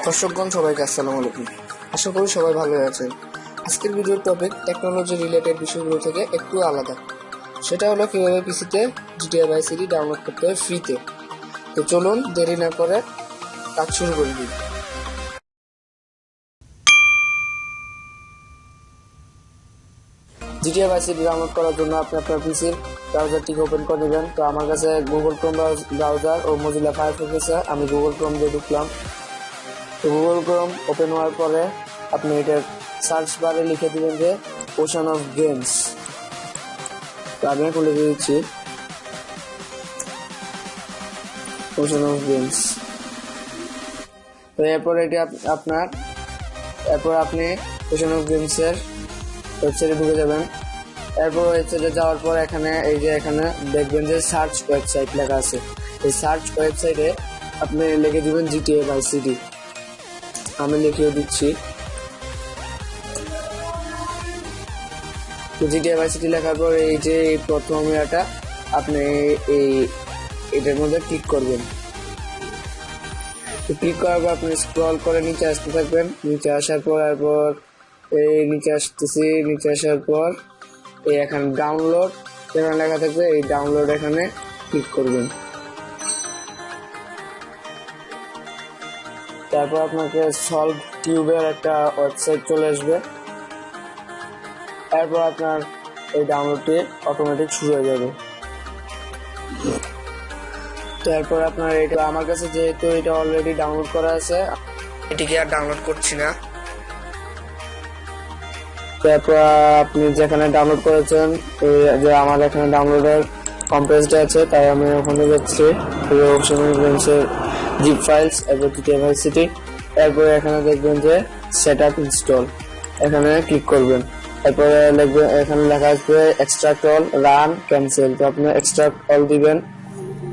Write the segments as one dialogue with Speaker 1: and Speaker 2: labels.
Speaker 1: দর্শকগণ সবাইকে আসসালামু আলাইকুম। আশা করি সবাই ভালো আছেন। আজকের ভিডিওর টপিক টেকনোলজি রিলেটেড বিষয়গুলো থেকে একটু আলাদা। সেটা হলো কিভাবে পিসিতে জিটিএ ভাইস সিটি ডাউনলোড করতে হয় ফ্রিতে। তো চলুন দেরি না করে কাজ শুরু করে দিই। জিটিএ ভাইস সিটি ডাউনলোড করার জন্য আপনি আপনার পিসির ব্রাউজারটিকে ওপেন করে নেবেন। তো আমার কাছে গুগল ক্রোম ব্রাউজার ও মজিলা ফায়ারফক্স আছে, আমি গুগল ক্রোম দিয়ে ঢুকলাম। তো গুগল ক্রোম ওপেন হওয়ার পরে আপনি এটার সার্চ বারে লিখে দিবেন যে ওশান অফ গেমস। তো আমি এখন লিখে দিচ্ছি ওশান অফ গেমস। তো এরপর এটি এরপর আপনি ওশান অফ গেমস এর ওয়েবসাইটে ঢুকে যাবেন। এরপর ওয়েবসাইটে যাওয়ার পর এখানে দেখবেন যে সার্চ ওয়েবসাইট লেখা আছে। এই সার্চ ওয়েবসাইটে আপনি লিখে দিবেন জিটিএ ভাইস সিটি। আমি লিখেও দিচ্ছি। জিটিএ ভাইস সিটি লেখার পর এই যে প্রথম এটা আপনি এটার মধ্যে ক্লিক করবেন। ক্লিক করার পর আপনি স্ক্রল করে নিচে আসতে থাকবেন। নিচে আসার পর এরপর নিচে আসার পর এখানে ডাউনলোড যেখানে লেখা থাকবে এই ডাউনলোড এখানে ক্লিক করবেন। তারপর আপনাকে সলভ টিউবের একটা ওয়েবসাইট চলে আসবে। এরপর আপনার এই ডাউনলোডটি অটোমেটিক শুরু হয়ে যাবে। তো এরপর আপনার এটা আমার কাছে যেহেতু এটা অলরেডি ডাউনলোড করা আছে, এটিকে আর ডাউনলোড করছি না। তারপর আপনি যেখানে ডাউনলোড করেছেন যে আমার এখানে ডাউনলোডের কম্প্রেসড আছে, তাই আমি ওখানে যাচ্ছি জিপ ফাইলস এরপর জিটিএ ভাইস সিটি। এরপরে এখানে দেখবেন যে সেটআপ ইনস্টল, এখানে ক্লিক করবেন। এরপরে লিখবেন এখানে লেখা আসবে এক্সট্রাক্ট অল রান ক্যান্সেল। তো আপনি এক্সট্রাক্ট অল দিবেন।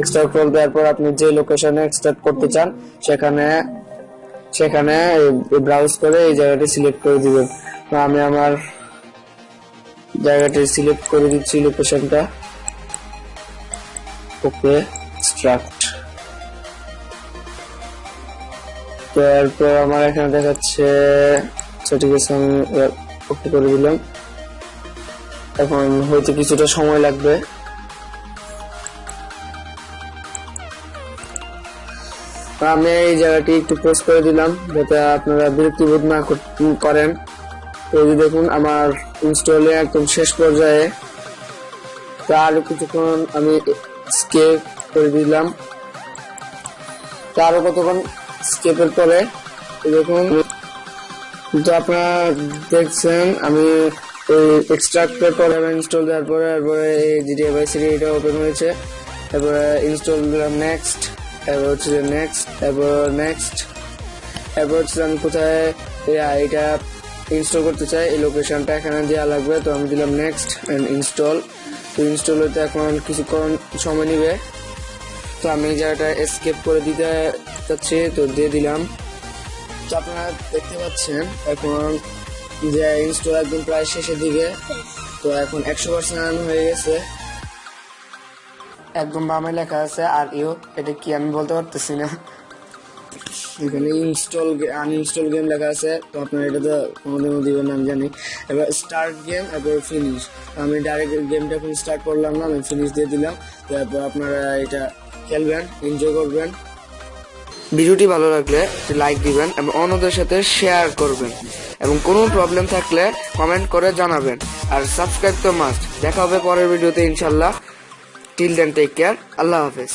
Speaker 1: এক্সট্রাক্ট অল দেওয়ার পর আপনি যে লোকেশনে এক্সট্রাক্ট করতে চান সেখানে ব্রাউজ করে এই জায়গাটি সিলেক্ট করে দিবেন। তো আমি আমার জায়গাটি সিলেক্ট করে দিচ্ছি লোকেশনটা। ওকে এক্সট্রাক্ট। তো এরপর আমার এখানে দেখাচ্ছে ঠিক আছে, আমি ওকে করে দিলাম। এখন হয়তো কিছুটা সময় লাগবে। আমি এই জায়গাটি একটু পোজ করে দিলাম যাতে আপনারা বিরক্তি বোধ না করেন। এই যে দেখুন আমার ইনস্টলে একদম শেষ পর্যায়ে। তো আরো কিছুক্ষণ আমি স্কেপ করে দিলাম। তো আরো কতক্ষণ স্কেপের পরে দেখুন, তো আপনারা দেখছেন আমি এক্সট্রাক্টের পরে ইনস্টল দেওয়ার পরে জিটিএ ভাইস সিটি এটা ওপেন হয়েছে। তারপরে ইনস্টল দিলাম নেক্সট, এরপর হচ্ছে আমি কোথায় এটা ইনস্টল করতে চাই এই লোকেশনটা এখানে দেওয়া লাগবে। তো আমি দিলাম নেক্সট এন্ড ইনস্টল। তো ইনস্টল হতে এখন কিছুক্ষণ সময় নিবে। তো আমি এই জায়গাটা এসকেপ করে দিতে চাচ্ছি, তো দিয়ে দিলাম। তো আপনারা দেখতে পাচ্ছেন এখন যে ইনস্টল একদম প্রায় শেষের দিকে। তো এখন 100% হয়ে গেছে। একদম বামে লেখা আছে আর এটা কি আমি বলতে পারতেছি না। এখানে আনইনস্টল গেম লেখা আছে। তো আপনার এটা তো কোনোদিনও দিবেন না আমি জানি। এবার স্টার্ট গেম, এবার ফিনিশ। আমি ডাইরেক্ট গেমটা এখন স্টার্ট করলাম না, আমি ফিনিশ দিয়ে দিলাম। তারপর আপনারা এটা খেলবেন, এনজয় করবেন। ভিডিওটি ভালো লাগলে লাইক দিবেন এবং অন্যদের সাথে শেয়ার করবেন এবং কোনো প্রবলেম থাকলে কমেন্ট করে জানাবেন। আর সাবস্ক্রাইব তো মাস্ট। দেখা হবে পরের ভিডিওতে ইনশাল্লাহ। Till then take care. আল্লাহ হাফেজ।